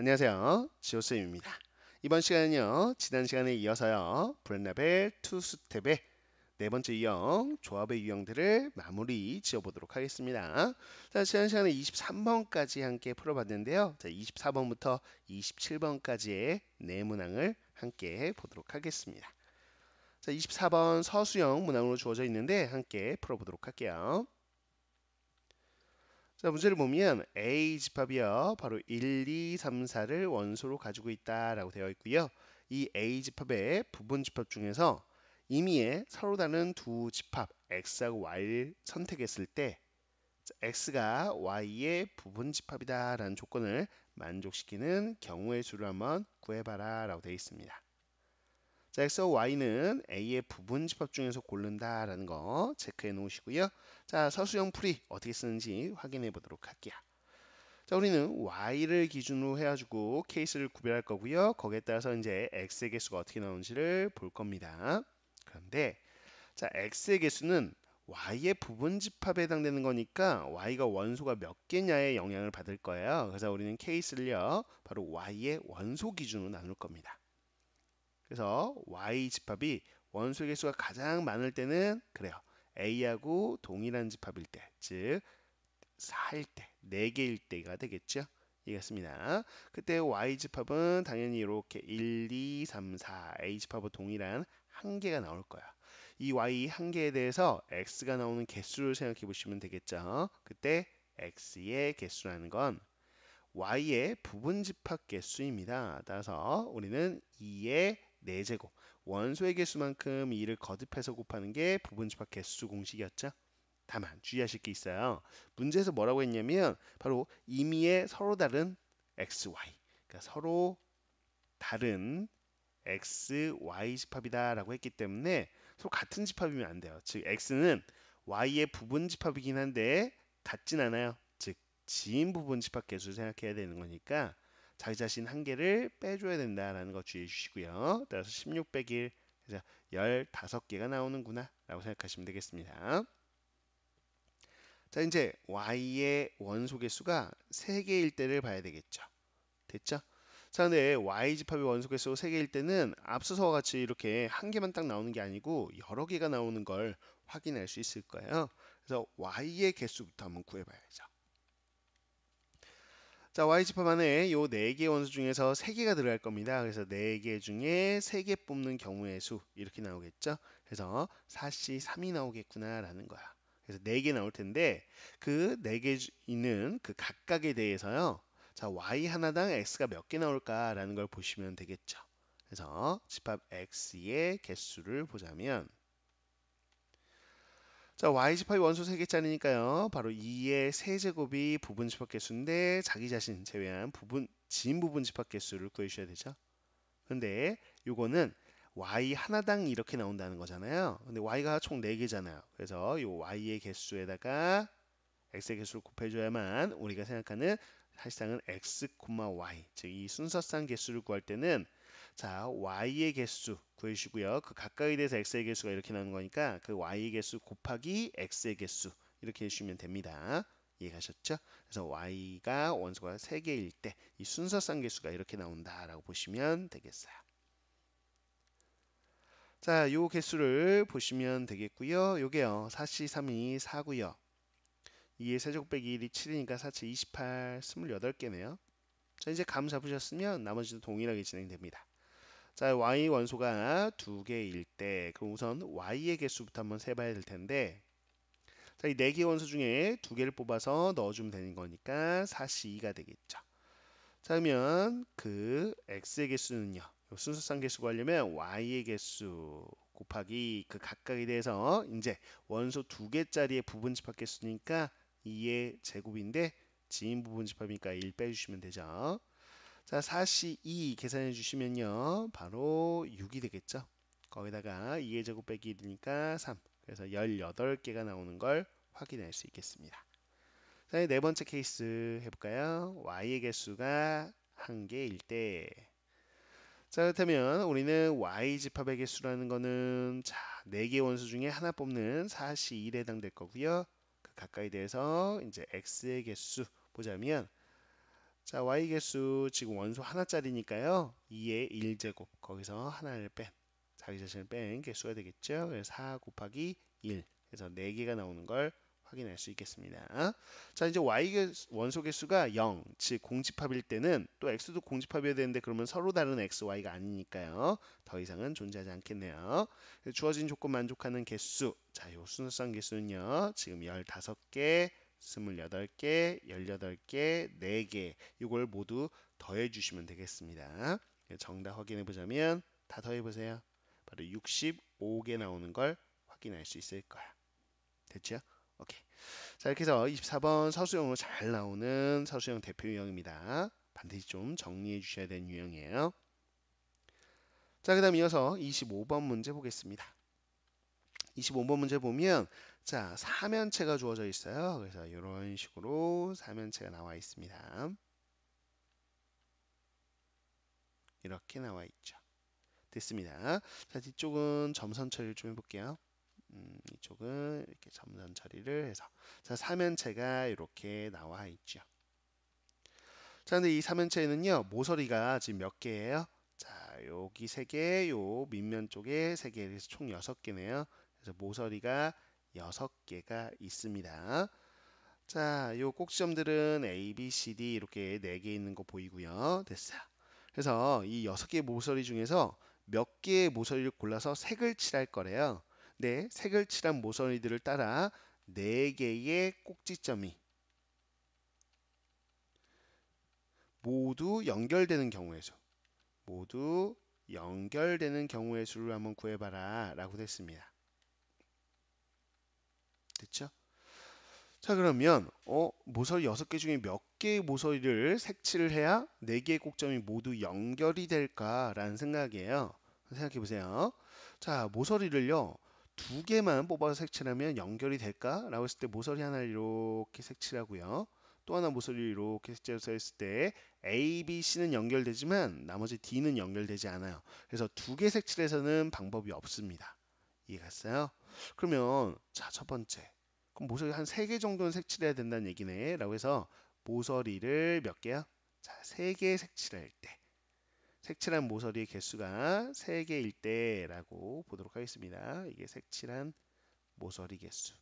안녕하세요. 지호쌤입니다. 이번 시간은요, 지난 시간에 이어서요, 브랜나벨 투스텝의 네 번째 유형, 조합의 유형들을 마무리 지어보도록 하겠습니다. 자, 지난 시간에 23번까지 함께 풀어봤는데요. 자, 24번부터 27번까지의 네 문항을 함께 보도록 하겠습니다. 자, 24번 서수형 문항으로 주어져 있는데 함께 풀어보도록 할게요. 자, 문제를 보면 A 집합이요. 바로 1, 2, 3, 4를 원소로 가지고 있다라고 되어 있고요. 이 A 집합의 부분 집합 중에서 임의의 서로 다른 두 집합 X하고 Y를 선택했을 때 X가 Y의 부분 집합이다라는 조건을 만족시키는 경우의 수를 한번 구해봐라 라고 되어 있습니다. 자, X와 Y는 A의 부분 집합 중에서 고른다라는 거 체크해 놓으시고요. 자, 서수형 풀이 어떻게 쓰는지 확인해 보도록 할게요. 자, 우리는 Y를 기준으로 해가지고 케이스를 구별할 거고요. 거기에 따라서 이제 X의 개수가 어떻게 나오는지를 볼 겁니다. 그런데 자, X의 개수는 Y의 부분 집합에 해당되는 거니까 Y가 원소가 몇 개냐에 영향을 받을 거예요. 그래서 우리는 케이스를요, 바로 Y의 원소 기준으로 나눌 겁니다. 그래서 Y 집합이 원소 개수가 가장 많을 때는 그래요. A하고 동일한 집합일 때, 즉 4일 때, 4개일 때가 되겠죠. 이해했습니다. 그때 Y 집합은 당연히 이렇게 1, 2, 3, 4 A 집합과 동일한 한 개가 나올 거야. 이 Y 한 개에 대해서 X가 나오는 개수를 생각해 보시면 되겠죠. 그때 X의 개수라는 건 Y의 부분 집합 개수입니다. 따라서 우리는 2의 4제곱, 원소의 개수만큼 2를 거듭해서 곱하는 게 부분 집합 개수 공식이었죠. 다만 주의하실 게 있어요. 문제에서 뭐라고 했냐면 바로 임의의 서로 다른 x, y, 그러니까 서로 다른 x, y 집합이다라고 했기 때문에 서로 같은 집합이면 안 돼요. 즉 x는 y의 부분 집합이긴 한데 같진 않아요. 즉 지인 부분 집합 개수를 생각해야 되는 거니까 자기 자신 한 개를 빼줘야 된다라는 거 주의해 주시고요. 따라서 16 빼기 1, 그래서 15개가 나오는구나 라고 생각하시면 되겠습니다. 자, 이제 y의 원소 개수가 3개일 때를 봐야 되겠죠. 됐죠? 자, 근데 y 집합의 원소 개수 3개일 때는 앞서서와 같이 이렇게 한 개만 딱 나오는 게 아니고 여러 개가 나오는 걸 확인할 수 있을 거예요. 그래서 y의 개수부터 한번 구해봐야죠. 자, y 집합 안에 요 4개 원소 중에서 3개가 들어갈 겁니다. 그래서 4개 중에 3개 뽑는 경우의 수 이렇게 나오겠죠. 그래서 4C 3이 나오겠구나 라는 거야. 그래서 4개 나올 텐데 그 4개 있는 그 각각에 대해서요. 자, y 하나당 x가 몇 개 나올까라는 걸 보시면 되겠죠. 그래서 집합 x의 개수를 보자면 자, y집합이 원소 3개짜리니까요. 바로 2의 세제곱이 부분 집합 개수인데 자기 자신 제외한 지인 부분 집합 개수를 구해주셔야 되죠. 근데 요거는 y 하나당 이렇게 나온다는 거잖아요. 근데 y가 총 4개잖아요. 그래서 요 y의 개수에다가 x의 개수를 곱해줘야만 우리가 생각하는 사실상은 x, y, 즉 이 순서상 개수를 구할 때는 자, y의 개수 구해주시고요. 그 각각에 대해서 x의 개수가 이렇게 나오는 거니까 그 y의 개수 곱하기 x의 개수 이렇게 해주시면 됩니다. 이해가셨죠? 그래서 y가 원소가 3개일 때 이 순서상 개수가 이렇게 나온다라고 보시면 되겠어요. 자, 요 개수를 보시면 되겠고요. 요게요. 4C 3이 4고요. 2의 세제곱 빼기 1이 7이니까 4, 28, 28개네요. 자, 이제 감 잡으셨으면 나머지도 동일하게 진행됩니다. 자, y 원소가 2개일 때 그럼 우선 y의 개수부터 한번 세봐야 될 텐데 자, 이 4개 원소 중에 2개를 뽑아서 넣어주면 되는 거니까 4C2가 되겠죠. 자, 그러면 그 x의 개수는요. 순서상 개수 구하려면 y의 개수 곱하기 그 각각에 대해서 이제 원소 2개짜리의 부분 집합 개수니까 2의 제곱인데 지인 부분 집합이니까 1 빼주시면 되죠. 자, 4C2 계산해 주시면요. 바로 6이 되겠죠. 거기다가 2의 제곱 빼기 1이니까 3. 그래서 18개가 나오는 걸 확인할 수 있겠습니다. 자, 네 번째 케이스 해볼까요? y의 개수가 한 개일 때. 자, 그렇다면 우리는 y 집합의 개수라는 거는 자, 4개 원수 중에 하나 뽑는 4C1에 해당될 거고요. 그 각각에 대해서 이제 x의 개수 보자면 자, y 개수 지금 원소 하나짜리니까요. 2의 1제곱 거기서 하나를 뺀 자기 자신을 뺀 개수가 되겠죠. 그래서 4 곱하기 1 그래서 4개가 나오는 걸 확인할 수 있겠습니다. 자, 이제 y 원소 개수가 0, 즉 공집합일 때는 또 x도 공집합이어야 되는데 그러면 서로 다른 x, y가 아니니까요. 더 이상은 존재하지 않겠네요. 주어진 조건 만족하는 개수. 자, 요 순수성 개수는요. 지금 15개, 28개, 18개, 4개 이걸 모두 더해 주시면 되겠습니다. 정답 확인해 보자면 다 더해 보세요. 바로 65개 나오는 걸 확인할 수 있을 거야. 됐죠? 오케이. 자, 이렇게 해서 24번 서술형으로 잘 나오는 서술형 대표 유형입니다. 반드시 좀 정리해 주셔야 되는 유형이에요. 자, 그 다음 이어서 25번 문제 보겠습니다. 25번 문제 보면 자, 사면체가 주어져 있어요. 그래서 이런 식으로 사면체가 나와 있습니다. 이렇게 나와 있죠. 됐습니다. 자, 뒤쪽은 점선 처리를 좀 해볼게요. 이쪽은 이렇게 점선 처리를 해서 자, 사면체가 이렇게 나와 있죠. 자, 근데 이 사면체에는요, 모서리가 지금 몇 개예요? 자, 여기 3개, 요 밑면 쪽에 3개, 그래서 총 6개네요. 그래서 모서리가 6개가 있습니다. 자, 요 꼭지점들은 A, B, C, D 이렇게 4개 있는 거 보이고요. 됐어요. 그래서 이 6개의 모서리 중에서 몇 개의 모서리를 골라서 색을 칠할 거래요. 네, 색을 칠한 모서리들을 따라 4개의 꼭지점이 모두 연결되는 경우의 수. 모두 연결되는 경우의 수를 한번 구해봐라 라고 됐습니다. 됐죠? 자, 그러면 모서리 6개 중에 몇 개의 모서리를 색칠을 해야 4개의 꼭점이 모두 연결이 될까라는 생각이에요. 생각해 보세요. 자, 모서리를요. 2개만 뽑아서 색칠하면 연결이 될까라고 했을 때 모서리 하나를 이렇게 색칠하고요. 또 하나 모서리를 이렇게 색칠해서 했을 때 A, B, C는 연결되지만 나머지 D는 연결되지 않아요. 그래서 2개 색칠해서는 방법이 없습니다. 이해갔어요? 그러면 자, 첫 번째. 그럼 모서리 한 3개 정도는 색칠해야 된다는 얘기네. 라고 해서 모서리를 몇 개요? 자, 3개 색칠할 때. 색칠한 모서리의 개수가 3개일 때라고 보도록 하겠습니다. 이게 색칠한 모서리 개수.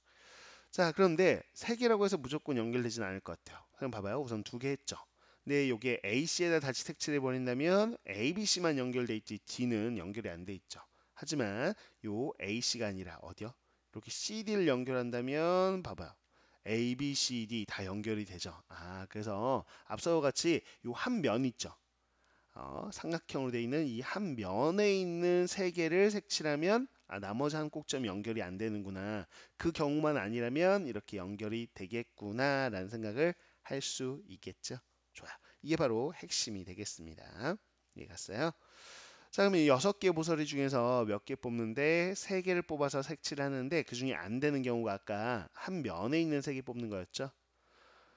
자, 그런데 3개라고 해서 무조건 연결되진 않을 것 같아요. 그럼 봐봐요. 우선 2개 했죠. 근데 요게 AC에다 다시 색칠해 버린다면 ABC만 연결돼 있지 D는 연결이 안 돼 있죠. 하지만 요 AC가 아니라 어디요? 이렇게 CD를 연결한다면 봐봐요. A, B, C, D 다 연결이 되죠. 아, 그래서 앞서와 같이 요 한 면 있죠. 삼각형으로 되어 있는 이 한 면에 있는 3개를 색칠하면 아, 나머지 한 꼭점이 연결이 안 되는구나. 그 경우만 아니라면 이렇게 연결이 되겠구나 라는 생각을 할 수 있겠죠. 좋아요. 이게 바로 핵심이 되겠습니다. 이해갔어요? 자, 그러면 6개 모서리 중에서 몇 개 뽑는데 3개를 뽑아서 색칠하는데 그 중에 안 되는 경우가 아까 한 면에 있는 3개 뽑는 거였죠.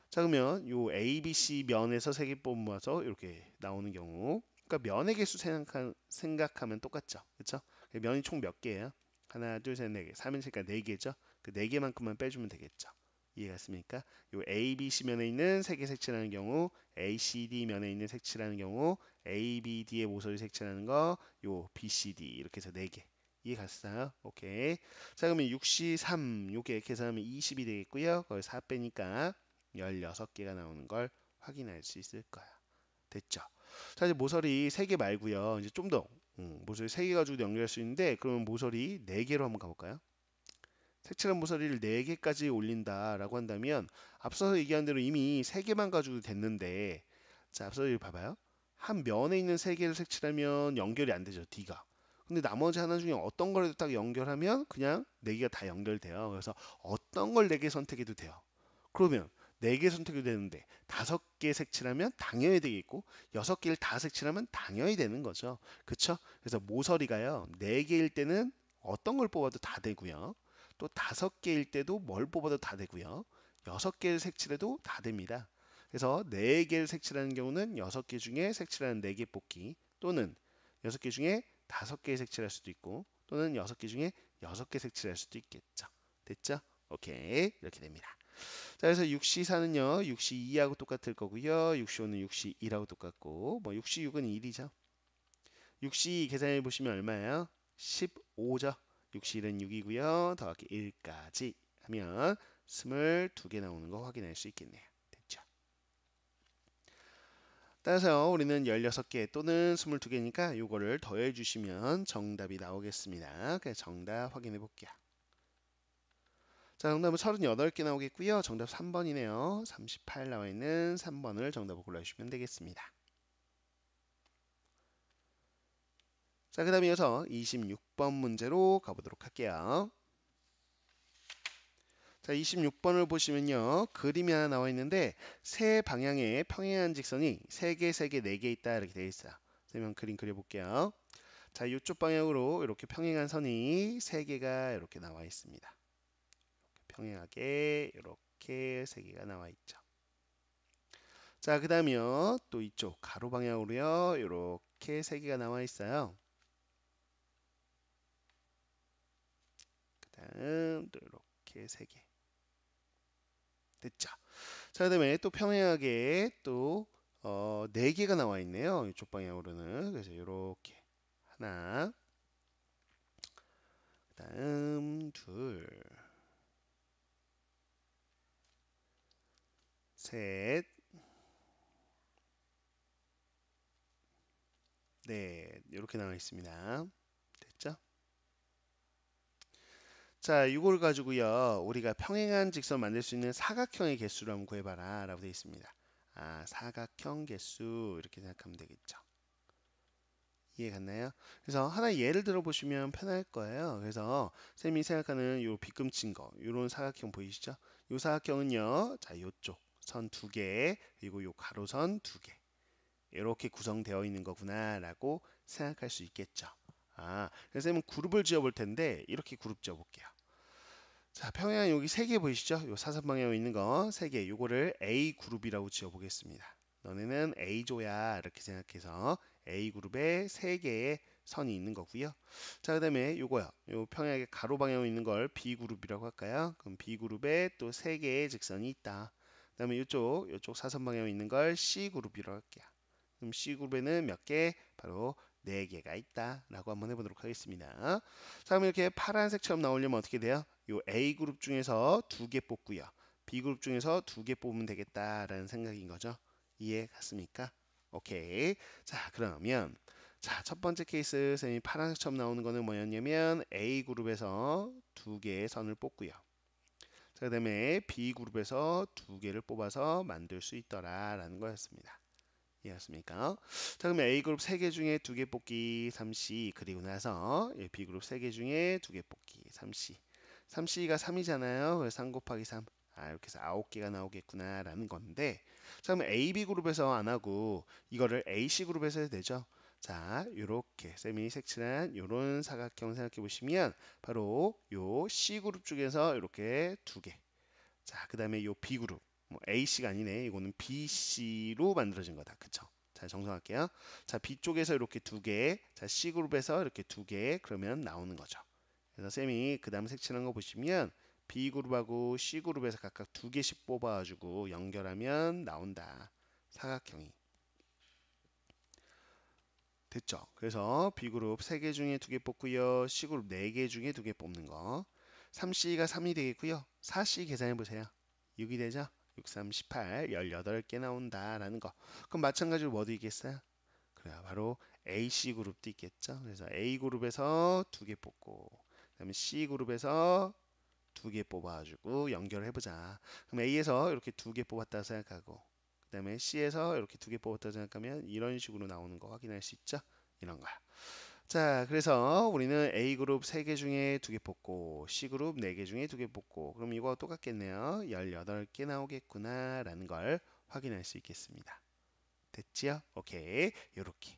자, 그러면 요 ABC 면에서 3개 뽑아서 이렇게 나오는 경우 그러니까 면의 개수 생각하면 똑같죠. 그렇죠? 면이 총 몇 개예요? 하나, 둘, 셋, 네 개. 3인치니까 4개죠. 그 4개만큼만 빼주면 되겠죠. 이해갔습니까? 요 ABC 면에 있는 3개 색칠하는 경우, ACD 면에 있는 색칠하는 경우, ABD의 모서리 색칠하는 거, 요 BCD 이렇게 해서 4개. 이해갔어요? 오케이. 자, 그러면 63 요게 계산하면 20이 되겠고요. 거기 4 빼니까 16개가 나오는 걸 확인할 수 있을 거야. 됐죠? 자, 이제 모서리 3개 말고요. 이제 좀 더 모서리 3개 가지고 연결할 수 있는데 그러면 모서리 4개로 한번 가볼까요? 색칠한 모서리를 4개까지 올린다라고 한다면 앞서서 얘기한 대로 이미 3개만 가지고 됐는데 자, 앞서 여기 봐봐요. 한 면에 있는 3개를 색칠하면 연결이 안 되죠. D가. 근데 나머지 하나 중에 어떤 거라도 딱 연결하면 그냥 4개가 다 연결돼요. 그래서 어떤 걸 4개 선택해도 돼요. 그러면 4개 선택이 되는데 5개 색칠하면 당연히 되겠고 6개를 다 색칠하면 당연히 되는 거죠. 그쵸? 그래서 모서리가요. 4개일 때는 어떤 걸 뽑아도 다 되고요. 또 5개일 때도 뭘 뽑아도 다 되고요. 6개를 색칠해도 다 됩니다. 그래서 4개를 색칠하는 경우는 6개 중에 색칠하는 4개 뽑기 또는 6개 중에 5개 색칠할 수도 있고 또는 6개 중에 6개 색칠할 수도 있겠죠. 됐죠? 오케이. 이렇게 됩니다. 자, 그래서 6C4는요, 6C2하고 똑같을 거고요. 6C5는 6C2라고 똑같고, 뭐 6C6은 1이죠. 6C2 계산해 보시면 얼마예요? 15죠. 6C1은 6이고요. 더하기 1까지 하면 22개 나오는 거 확인할 수 있겠네요. 됐죠? 따라서 우리는 16개 또는 22개니까 요거를 더해 주시면 정답이 나오겠습니다. 그래서 정답 확인해 볼게요. 자, 정답은 38개 나오겠고요. 정답 3번이네요. 38 나와 있는 3번을 정답으로 골라주시면 되겠습니다. 자, 그 다음에 이어서 26번 문제로 가보도록 할게요. 자, 26번을 보시면요. 그림이 하나 나와 있는데 세 방향의 평행한 직선이 3개, 3개, 4개 있다 이렇게 되어 있어요. 그러면 그림 그려볼게요. 자, 이쪽 방향으로 이렇게 평행한 선이 3개가 이렇게 나와 있습니다. 평행하게 이렇게 3개가 나와 있죠. 자, 그 다음이요. 또 이쪽 가로 방향으로요. 이렇게 3개가 나와 있어요. 그 다음 또 이렇게 3개. 됐죠? 자, 그 다음에 또 평행하게 또 4개가 나와 있네요. 이쪽 방향으로는. 그래서 이렇게 하나, 그 다음 둘, 셋, 넷 이렇게 나와 있습니다. 됐죠? 자, 이걸 가지고요. 우리가 평행한 직선 만들 수 있는 사각형의 개수를 한번 구해봐라 라고 되어 있습니다. 아, 사각형 개수 이렇게 생각하면 되겠죠. 이해 갔나요? 그래서 하나 예를 들어 보시면 편할 거예요. 그래서 쌤이 생각하는 요 빗금친 거, 요런 사각형 보이시죠? 요 사각형은요. 자, 요쪽 선 두 개, 그리고 요 가로선 두 개. 이렇게 구성되어 있는 거구나라고 생각할 수 있겠죠. 아, 그래서 쌤은 그룹을 지어 볼 텐데 이렇게 그룹 지어 볼게요. 자, 평행 여기 세 개 보이시죠? 요 사선 방향에 있는 거 세 개. 요거를 A 그룹이라고 지어 보겠습니다. 너네는 A조야 이렇게 생각해서 A 그룹에 세 개의 선이 있는 거고요. 자, 그다음에 요거요. 요 평행하게 가로 방향에 있는 걸 B 그룹이라고 할까요? 그럼 B 그룹에 또 세 개의 직선이 있다. 그다음에 요쪽 사선 방향에 있는 걸 C 그룹이라고 할게요. 그럼 C 그룹에는 몇 개? 바로 네 개가 있다라고 한번 해보도록 하겠습니다. 자, 그럼 이렇게 파란색처럼 나오려면 어떻게 돼요? 요 A 그룹 중에서 두 개 뽑고요. B 그룹 중에서 두 개 뽑으면 되겠다라는 생각인 거죠. 이해 갔습니까? 오케이. 자, 그러면 자, 첫 번째 케이스 쌤이 파란색처럼 나오는 거는 뭐였냐면 A 그룹에서 두 개의 선을 뽑고요. 자, 그다음에 B 그룹에서 두 개를 뽑아서 만들 수 있더라라는 거였습니다. 이해했습니까? 자, 그러면 A그룹 3개 중에 2개 뽑기 3C 그리고 나서 B그룹 3개 중에 2개 뽑기 3C 3C가 3이잖아요. 그래서 3 곱하기 3 이렇게 해서 9개가 나오겠구나 라는 건데 자, 그러면 AB그룹에서 안 하고 이거를 AC그룹에서 해도 되죠. 자, 요렇게 쌤이 색칠한 요런 사각형 생각해 보시면 바로 요 C그룹 중에서 이렇게 2개 자, 그 다음에 요 B그룹, 뭐 AC가 아니네. 이거는 BC로 만들어진 거다. 그쵸? 자, 정정할게요. 자, B쪽에서 이렇게 두 개, 자, C그룹에서 이렇게 두 개, 그러면 나오는 거죠. 그래서 쌤이 그 다음 색칠한 거 보시면 B그룹하고 C그룹에서 각각 두 개씩 뽑아가지고 연결하면 나온다. 사각형이. 됐죠? 그래서 B그룹 3개 중에 2개 뽑고요. C그룹 4개 중에 2개 뽑는 거. 3C가 3이 되겠고요. 4C 계산해 보세요. 6이 되죠? 6, 3, 18, 18개 나온다라는 거. 그럼 마찬가지로 뭐도 있겠어요? 그래요. 바로 AC 그룹도 있겠죠. 그래서 A 그룹에서 2개 뽑고, 그다음에 C 그룹에서 2개 뽑아가지고 연결을 해보자. 그럼 A에서 이렇게 2개 뽑았다 생각하고, 그다음에 C에서 이렇게 2개 뽑았다 생각하면 이런 식으로 나오는 거 확인할 수 있죠. 이런 거야. 자, 그래서 우리는 A그룹 3개 중에 2개 뽑고 C그룹 4개 중에 2개 뽑고 그럼 이거 똑같겠네요. 18개 나오겠구나 라는 걸 확인할 수 있겠습니다. 됐지요? 오케이. 요렇게.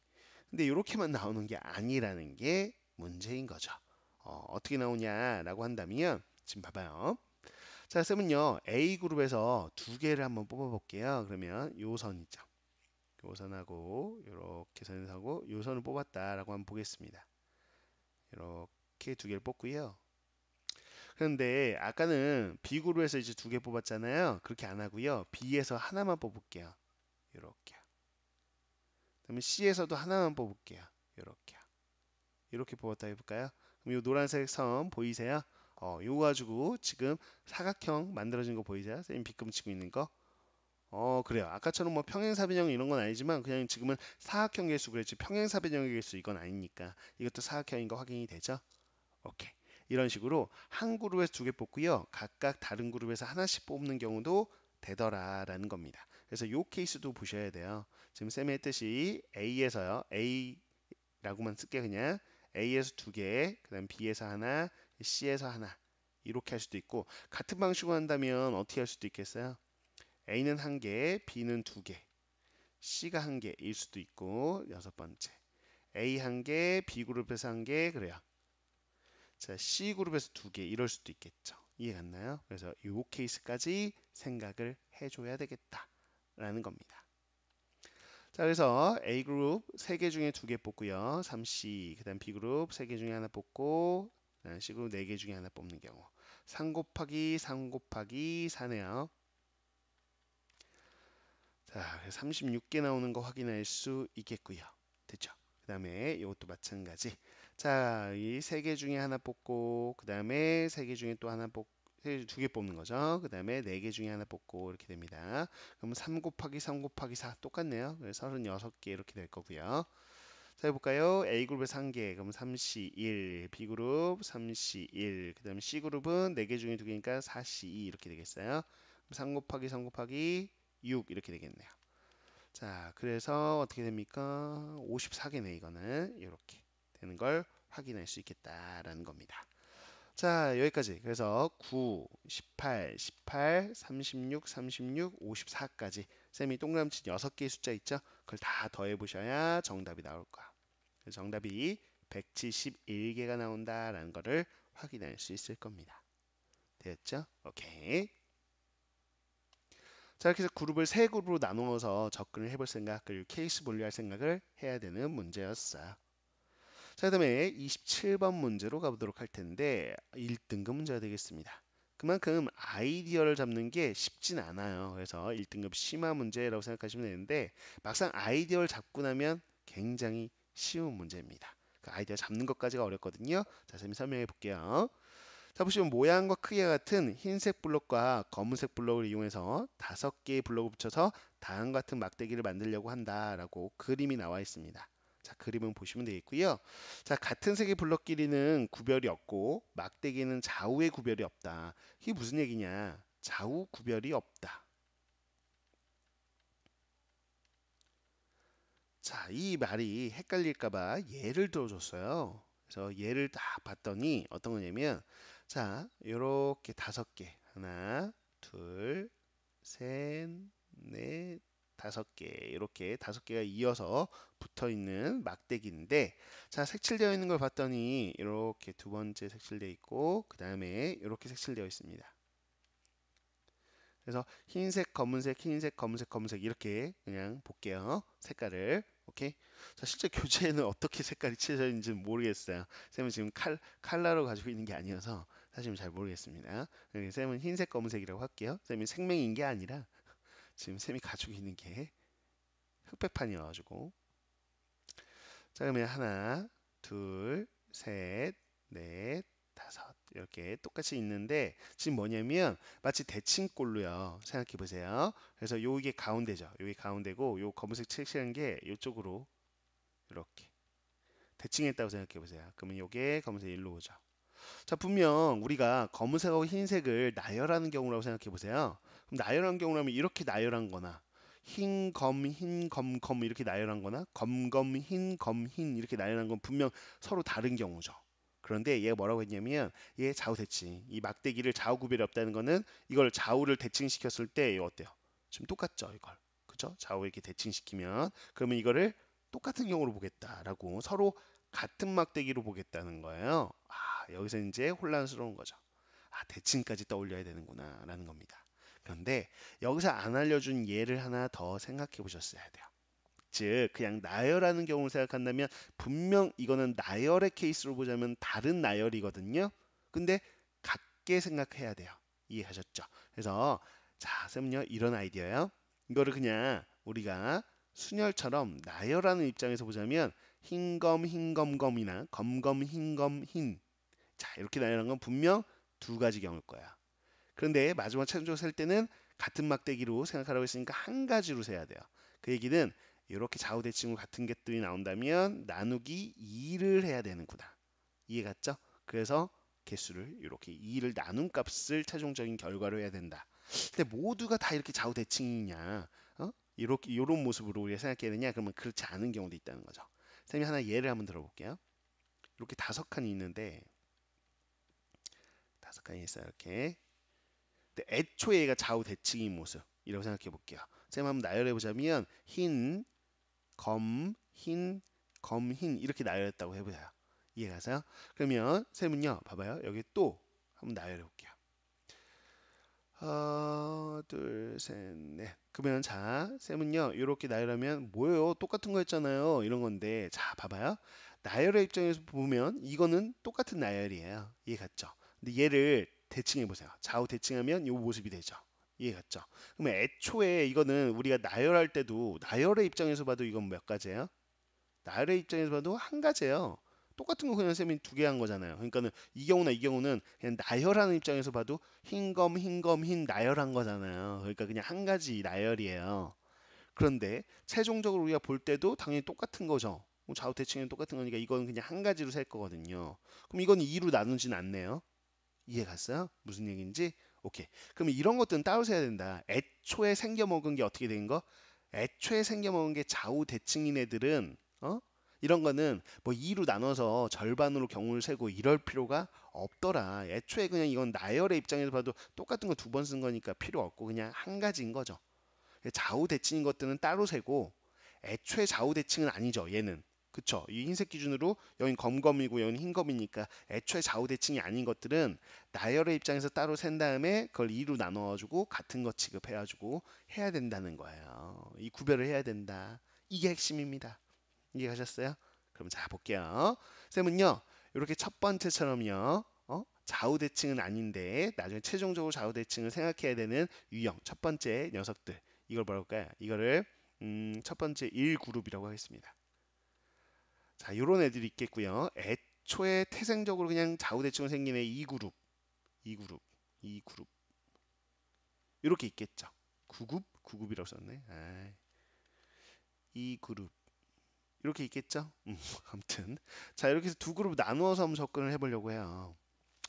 근데 요렇게만 나오는 게 아니라는 게 문제인 거죠. 어떻게 나오냐라고 한다면 지금 봐봐요. 자, 쌤은요. A그룹에서 두 개를 한번 뽑아 볼게요. 그러면 요 선이죠. 요 선하고 요렇게 선하고 요 선을 뽑았다라고 한번 보겠습니다. 이렇게 두 개를 뽑고요. 그런데 아까는 B그룹에서 이제 두 개 뽑았잖아요. 그렇게 안 하고요. B에서 하나만 뽑을게요. 이렇게. 그다음에 C에서도 하나만 뽑을게요. 이렇게. 이렇게 뽑았다 해볼까요? 그럼 이 노란색 선 보이세요? 요거 가지고 지금 사각형 만들어진 거 보이세요? 선생님 빗금 치고 있는 거. 그래요. 아까처럼 뭐 평행사변형 이런 건 아니지만 그냥 지금은 사각형 개수 그랬지 평행사변형 개수 이건 아니니까 이것도 사각형인 거 확인이 되죠? 오케이. 이런 식으로 한 그룹에서 두 개 뽑고요. 각각 다른 그룹에서 하나씩 뽑는 경우도 되더라라는 겁니다. 그래서 요 케이스도 보셔야 돼요. 지금 쌤이 했듯이 A에서요. A라고만 쓸게 그냥. A에서 두 개, 그다음 B에서 하나, C에서 하나. 이렇게 할 수도 있고 같은 방식으로 한다면 어떻게 할 수도 있겠어요? A는 한 개, B는 두 개, C가 한 개일 수도 있고 여섯 번째. A 한 개, B그룹에서 한 개, 그래요. 자, C그룹에서 두 개 이럴 수도 있겠죠. 이해 갔나요? 그래서 이 케이스까지 생각을 해줘야 되겠다라는 겁니다. 자, 그래서 A그룹 세 개 중에 두 개 뽑고요. 3C, 그 다음 B그룹 세 개 중에 하나 뽑고 그다음 C그룹 네 개 중에 하나 뽑는 경우 3 곱하기 3 곱하기 4네요. 자, 36개 나오는 거 확인할 수 있겠고요. 됐죠? 그 다음에 이것도 마찬가지. 자, 이 세 개 중에 하나 뽑고, 그 다음에 세 개 중에 또 하나 뽑고, 두 개 뽑는 거죠. 그 다음에 네 개 중에 하나 뽑고, 이렇게 됩니다. 그럼 3 곱하기 3 곱하기 4 똑같네요. 그래서 36개 이렇게 될 거고요. 자, 해볼까요? A그룹에서 한 개, 그럼 3C 1, B그룹 3C 1, 그 다음에 C그룹은 네 개 중에 두 개니까 4C 2 이렇게 되겠어요. 3 곱하기 3 곱하기 6 이렇게 되겠네요. 자, 그래서 어떻게 됩니까? 54개네, 이거는. 이렇게 되는 걸 확인할 수 있겠다라는 겁니다. 자, 여기까지. 그래서 9, 18, 18, 36, 36, 54까지. 쌤이 동그라미 친 6개의 숫자 있죠? 그걸 다 더해 보셔야 정답이 나올 거야. 그래서 정답이 171개가 나온다라는 거를 확인할 수 있을 겁니다. 됐죠? 오케이. 자, 이렇게 해서 그룹을 세 그룹으로 나누어서 접근을 해볼 생각, 그리고 케이스 분류할 생각을 해야 되는 문제였어요. 자, 그다음에 27번 문제로 가보도록 할 텐데 1등급 문제가 되겠습니다. 그만큼 아이디어를 잡는 게 쉽진 않아요. 그래서 1등급 심화 문제라고 생각하시면 되는데 막상 아이디어를 잡고 나면 굉장히 쉬운 문제입니다. 그 아이디어 잡는 것까지가 어렵거든요. 자, 선생님 설명해 볼게요. 자, 보시면 모양과 크기가 같은 흰색 블록과 검은색 블록을 이용해서 5개의 블록을 붙여서 다음과 같은 막대기를 만들려고 한다라고 그림이 나와 있습니다. 자, 그림은 보시면 되겠고요. 자, 같은 색의 블록끼리는 구별이 없고 막대기는 좌우의 구별이 없다. 이게 무슨 얘기냐? 좌우 구별이 없다. 자, 이 말이 헷갈릴까봐 예를 들어줬어요. 그래서 예를 딱 봤더니 어떤 거냐면, 자, 요렇게 5개. 하나, 둘, 셋, 넷, 5개. 이렇게 5개가 이어서 붙어 있는 막대기인데, 자, 색칠되어 있는 걸 봤더니, 이렇게 두 번째 색칠되어 있고, 그 다음에 이렇게 색칠되어 있습니다. 그래서 흰색, 검은색, 흰색, 검은색, 검은색 이렇게 그냥 볼게요. 색깔을. 오케이. 자, 실제 교재에는 어떻게 색깔이 칠해져 있는지는 모르겠어요. 쌤은 지금 칼라로 가지고 있는 게 아니어서 사실은 잘 모르겠습니다. 쌤은 흰색, 검은색이라고 할게요. 쌤이 생명인 게 아니라 지금 쌤이 가지고 있는 게 흑백판이어가지고. 자, 그러면 하나, 둘, 셋, 넷, 다섯 이렇게 똑같이 있는데 지금 뭐냐면 마치 대칭꼴로요. 생각해 보세요. 그래서 요게 가운데죠. 요게 가운데고 요 검은색 칠칠한 게 이쪽으로 이렇게 대칭했다고 생각해 보세요. 그러면 요게 검은색 일로 오죠. 자, 분명 우리가 검은색하고 흰색을 나열하는 경우라고 생각해 보세요. 그럼 나열한 경우라면 이렇게 나열한 거나 흰, 검, 흰, 검, 검 이렇게 나열한 거나 검, 검, 흰, 검, 흰 이렇게 나열한 건 분명 서로 다른 경우죠. 그런데 얘가 뭐라고 했냐면 얘 좌우 대칭. 이 막대기를 좌우 구별이 없다는 거는 이걸 좌우를 대칭시켰을 때 이거 어때요? 지금 똑같죠, 이걸. 그죠? 좌우 이렇게 대칭시키면 그러면 이거를 똑같은 경우로 보겠다라고 서로 같은 막대기로 보겠다는 거예요. 여기서 이제 혼란스러운 거죠. 대칭까지 떠올려야 되는구나 라는 겁니다. 그런데 여기서 안 알려준 예를 하나 더 생각해 보셨어야 돼요. 즉 그냥 나열하는 경우를 생각한다면 분명 이거는 나열의 케이스로 보자면 다른 나열이거든요. 근데 낮게 생각해야 돼요. 이해하셨죠? 그래서 자, 쌤은요 이런 아이디어예요. 이거를 그냥 우리가 순열처럼 나열하는 입장에서 보자면 흰검 흰검검이나 검검 흰검 흰. 자, 이렇게 나열한 건 분명 두 가지 경우일 거야. 그런데 마지막 최종적으로 셀 때는 같은 막대기로 생각하라고 했으니까 한 가지로 세야 돼요. 그 얘기는 이렇게 좌우대칭으로 같은 것들이 나온다면 나누기 2를 해야 되는구나. 이해 갔죠? 그래서 개수를 이렇게 2를 나눈 값을 최종적인 결과로 해야 된다. 근데 모두가 다 이렇게 좌우대칭이냐? 이렇게 이런 모습으로 우리가 생각해야 되냐? 그러면 그렇지 않은 경우도 있다는 거죠. 선생님이 하나 예를 한번 들어볼게요. 이렇게 다섯 칸이 있는데 다섯 칸이 있어요. 이렇게. 근데 애초에 얘가 좌우 대칭인 모습이라고 생각해 볼게요. 쌤 한번 나열해 보자면 흰, 검, 흰, 검, 흰 이렇게 나열했다고 해보자요. 이해가세요? 그러면 쌤은요, 봐봐요. 여기 또 한번 나열해 볼게요. 둘, 셋, 넷. 그러면 자, 쌤은요, 이렇게 나열하면 뭐예요? 똑같은 거 했잖아요. 이런 건데, 자, 봐봐요. 나열의 입장에서 보면 이거는 똑같은 나열이에요. 이해 갔죠? 근데 얘를 대칭해 보세요. 좌우 대칭하면 이 모습이 되죠. 이해 갔죠? 그러면 애초에 이거는 우리가 나열할 때도 나열의 입장에서 봐도 이건 몇 가지예요? 나열의 입장에서 봐도 한 가지예요. 똑같은 거 그냥 쌤이 두 개 한 거잖아요. 그러니까는 이 경우나 이 경우는 그냥 나열하는 입장에서 봐도 흰검, 흰검, 흰 나열한 거잖아요. 그러니까 그냥 한 가지 나열이에요. 그런데 최종적으로 우리가 볼 때도 당연히 똑같은 거죠. 뭐 좌우 대칭은 똑같은 거니까 이건 그냥 한 가지로 셀 거거든요. 그럼 이건 2로 나누진 않네요. 이해 갔어요? 무슨 얘기인지? 오케이. 그럼 이런 것들은 따로 세야 된다. 애초에 생겨 먹은 게 어떻게 된 거? 애초에 생겨 먹은 게 좌우 대칭인 애들은 이런 거는 뭐 2로 나눠서 절반으로 경우를 세고 이럴 필요가 없더라. 애초에 그냥 이건 나열의 입장에서 봐도 똑같은 거 두 번 쓴 거니까 필요 없고 그냥 한 가지인 거죠. 좌우 대칭인 것들은 따로 세고 애초에 좌우 대칭은 아니죠. 얘는. 그쵸? 이 흰색 기준으로 여긴 검검이고 여긴 흰검이니까 애초에 좌우 대칭이 아닌 것들은 나열의 입장에서 따로 센 다음에 그걸 2로 나눠가지고 같은 거 취급해가지고 해야 된다는 거예요. 이 구별을 해야 된다. 이게 핵심입니다. 이해가셨어요? 그럼 자 볼게요. 쌤은요 이렇게 첫 번째처럼요 좌우 대칭은 아닌데 나중에 최종적으로 좌우 대칭을 생각해야 되는 유형 첫 번째 녀석들 이걸 뭐라고 할까요? 이거를 첫 번째 1그룹이라고 하겠습니다. 자 요런 애들이 있겠고요. 애초에 태생적으로 그냥 좌우 대칭으로 생긴 애 2그룹 2그룹 2그룹 이렇게 있겠죠. 9급? 9급이라고 썼네. 2그룹 이렇게 있겠죠? 아무튼 자 이렇게 해서 두 그룹 나누어서 한번 접근을 해보려고 해요.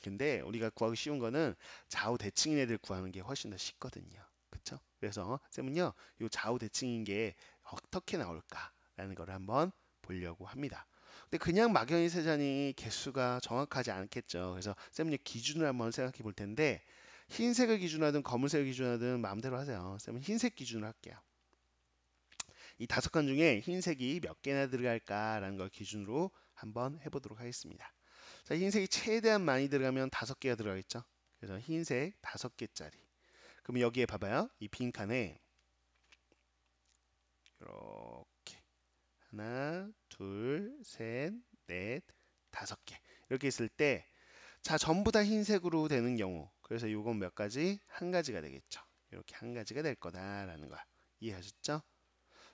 근데 우리가 구하기 쉬운 거는 좌우 대칭인 애들 구하는 게 훨씬 더 쉽거든요. 그쵸? 그래서 쌤은요, 이 좌우 대칭인 게 어떻게 나올까라는 걸 한번 보려고 합니다. 근데 그냥 막연히 세자니 개수가 정확하지 않겠죠. 그래서 쌤은 기준을 한번 생각해 볼 텐데 흰색을 기준으로 하든 검은색을 기준으로 하든 마음대로 하세요. 쌤은 흰색 기준으로 할게요. 이 다섯 칸 중에 흰색이 몇 개나 들어갈까라는 걸 기준으로 한번 해보도록 하겠습니다. 자, 흰색이 최대한 많이 들어가면 다섯 개가 들어가겠죠. 그래서 흰색 다섯 개짜리. 그럼 여기에 봐봐요. 이 빈 칸에 이렇게 하나, 둘, 셋, 넷, 다섯 개 이렇게 있을 때, 자 전부 다 흰색으로 되는 경우, 그래서 이건 몇 가지? 한 가지가 되겠죠. 이렇게 한 가지가 될 거다라는 거 이해하셨죠?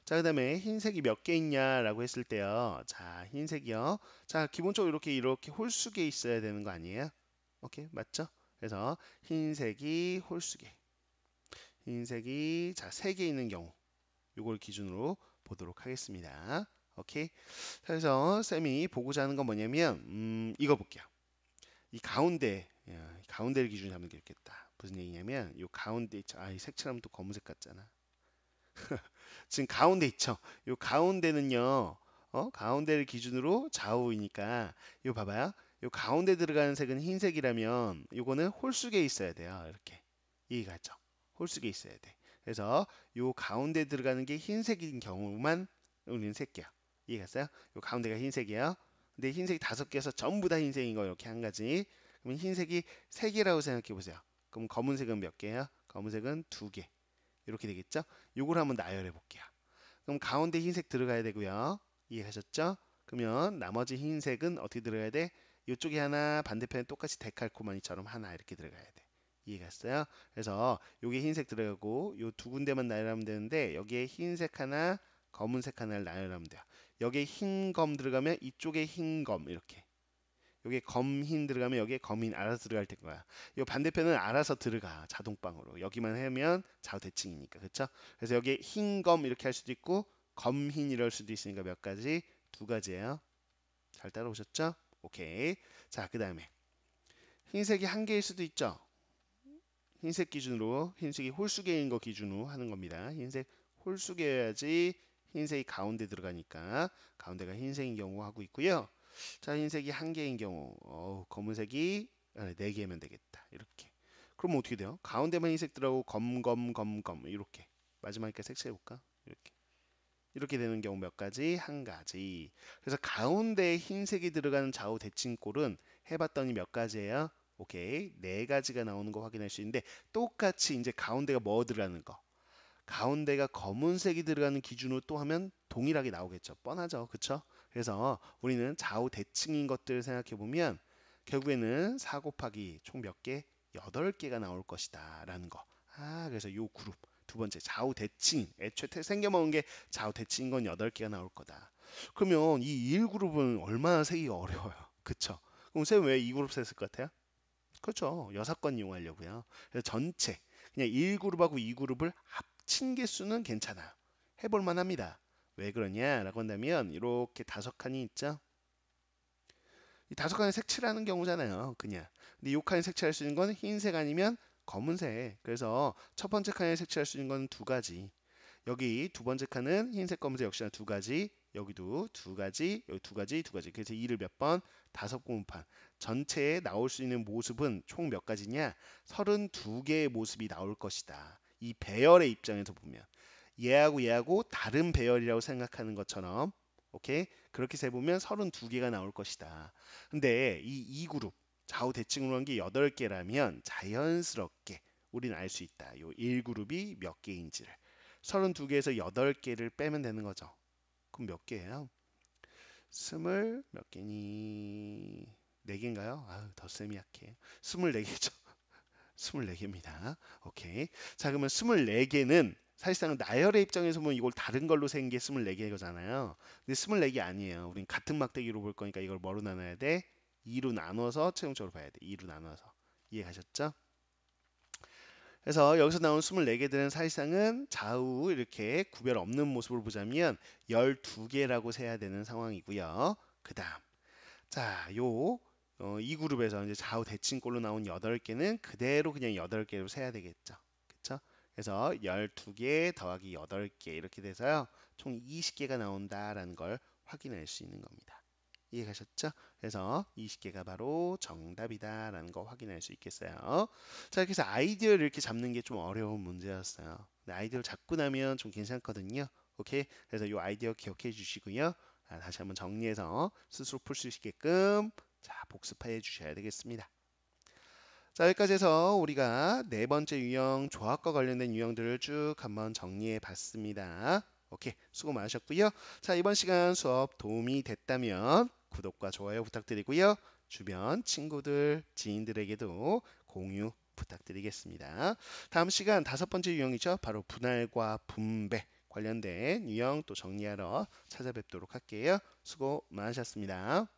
자, 그 다음에 흰색이 몇 개 있냐라고 했을 때요. 자, 흰색이요. 자, 기본적으로 이렇게 홀수개 있어야 되는 거 아니에요? 오케이, 맞죠? 그래서 흰색이 홀수개. 흰색이 자, 3개 있는 경우. 요걸 기준으로 보도록 하겠습니다. 오케이. 그래서 쌤이 보고자 하는 건 뭐냐면 이거 볼게요. 이 가운데 이 가운데를 기준으로 하면 되겠다. 무슨 얘기냐면 요 가운데 있죠. 이 색칠하면 또 검은색 같잖아. 지금 가운데 있죠. 요 가운데는요. 가운데를 기준으로 좌우이니까 요 봐봐요. 요 가운데 들어가는 색은 흰색이라면 요거는 홀수기에 있어야 돼요. 이렇게. 이해가 죠 홀수기에 있어야 돼. 그래서 요 가운데 들어가는 게 흰색인 경우만 우리는 셀게요. 이해갔어요? 요 가운데가 흰색이에요. 근데 흰색이 5개여서 전부 다 흰색인 거 이렇게 한 가지. 그럼 흰색이 3개라고 생각해 보세요. 그럼 검은색은 몇 개예요? 검은색은 2개. 이렇게 되겠죠? 요걸 한번 나열해 볼게요. 그럼 가운데 흰색 들어가야 되고요. 이해하셨죠? 그러면 나머지 흰색은 어떻게 들어가야 돼? 이쪽에 하나, 반대편에 똑같이 데칼코마니처럼 하나 이렇게 들어가야 돼. 이해갔어요? 그래서 요게 흰색 들어가고 요 두 군데만 나열하면 되는데 여기에 흰색 하나, 검은색 하나를 나열하면 돼요. 여기에 흰 검 들어가면 이쪽에 흰 검 이렇게. 여기에 검흰 들어가면 여기에 검흰 알아서 들어갈 때 거야. 이 반대편은 알아서 들어가 자동방으로. 여기만 하면 좌우 대칭이니까 그렇죠? 그래서 여기에 흰 검 이렇게 할 수도 있고 검흰 이럴 수도 있으니까 몇 가지? 두 가지예요. 잘 따라오셨죠? 오케이. 자, 그 다음에 흰색이 한 개일 수도 있죠. 흰색 기준으로 흰색이 홀수개인 거 기준으로 하는 겁니다. 흰색 홀수개여야지 흰색이 가운데 들어가니까 가운데가 흰색인 경우 하고 있고요. 자, 흰색이 한 개인 경우 검은색이 네 개면 되겠다. 이렇게. 그럼 어떻게 돼요? 가운데만 흰색 들어가고 검 이렇게. 마지막에 색칠해 볼까? 이렇게. 이렇게 되는 경우 몇 가지? 한 가지. 그래서 가운데에 흰색이 들어가는 좌우 대칭꼴은 해봤더니 몇 가지예요? 오케이. 네 가지가 나오는 거 확인할 수 있는데 똑같이 이제 가운데가 뭐 들어가는 거. 가운데가 검은색이 들어가는 기준으로 또 하면 동일하게 나오겠죠. 뻔하죠. 그쵸? 그래서 우리는 좌우 대칭인 것들을 생각해 보면 결국에는 4 곱하기 총 몇 개? 8개가 나올 것이다. 라는 거. 그래서 요 그룹. 두 번째, 좌우 대칭. 애초에 생겨먹은 게 좌우 대칭인 건 8개가 나올 거다. 그러면 이 1그룹은 얼마나 세기 어려워요. 그쵸? 그럼 쌤 왜 2그룹 셌을 것 같아요? 그렇죠. 여사건 이용하려고요. 그래서 전체 그냥 1그룹하고 2그룹을 합친 개수는 괜찮아요. 해볼 만합니다. 왜 그러냐라고 한다면 이렇게 5칸이 있죠. 이 5칸에 색칠하는 경우잖아요. 그냥. 근데 이 칸에 색칠할 수 있는 건 흰색 아니면 검은색. 그래서 첫 번째 칸에 색칠할 수 있는 건 두 가지. 여기 두 번째 칸은 흰색 검은색 역시나 두 가지. 여기도 두 가지, 여기 두 가지, 두 가지. 그래서 이를 몇 번? 5공판. 전체에 나올 수 있는 모습은 총 몇 가지냐? 32개의 모습이 나올 것이다. 이 배열의 입장에서 보면 얘하고 다른 배열이라고 생각하는 것처럼 오케이? 그렇게 세보면 32개가 나올 것이다. 근데 이 2그룹 좌우 대칭으로 한 게 8개라면 자연스럽게 우리는 알 수 있다. 요 1그룹이 몇 개인지를. 32개에서 8개를 빼면 되는 거죠. 그럼 몇 개예요? 스물 몇 개니? 4개인가요? 더 셈이 약해. 24개죠. 24개입니다. 오케이. 자, 그러면 24개는 사실상 나열의 입장에서 보면 이걸 다른 걸로 센 게 24개잖아요. 근데 24개 아니에요. 우린 같은 막대기로 볼 거니까 이걸 뭐로 나눠야 돼? 2로 나눠서 최종적으로 봐야 돼. 2로 나눠서. 이해가셨죠? 그래서 여기서 나온 24개들은 사실상은 좌우 이렇게 구별 없는 모습으로 보자면 12개라고 세야 되는 상황이고요. 그 다음. 자, 이 그룹에서 이제 좌우 대칭꼴로 나온 8개는 그대로 그냥 8개로 세야 되겠죠. 그쵸? 그래서 12개 더하기 8개 이렇게 돼서요. 총 20개가 나온다라는 걸 확인할 수 있는 겁니다. 이해가셨죠? 그래서 20개가 바로 정답이다라는 거 확인할 수 있겠어요. 자, 그래서 아이디어를 이렇게 잡는 게 좀 어려운 문제였어요. 근데 아이디어를 잡고 나면 좀 괜찮거든요. 오케이? 그래서 이 아이디어 기억해 주시고요. 다시 한번 정리해서 스스로 풀 수 있게끔 자, 복습해 주셔야 되겠습니다. 자, 여기까지 해서 우리가 네 번째 유형 조합과 관련된 유형들을 쭉 한번 정리해 봤습니다. 오케이, 수고 많으셨고요. 자, 이번 시간 수업 도움이 됐다면 구독과 좋아요 부탁드리고요. 주변 친구들, 지인들에게도 공유 부탁드리겠습니다. 다음 시간 5번째 유형이죠. 바로 분할과 분배 관련된 유형 또 정리하러 찾아뵙도록 할게요. 수고 많으셨습니다.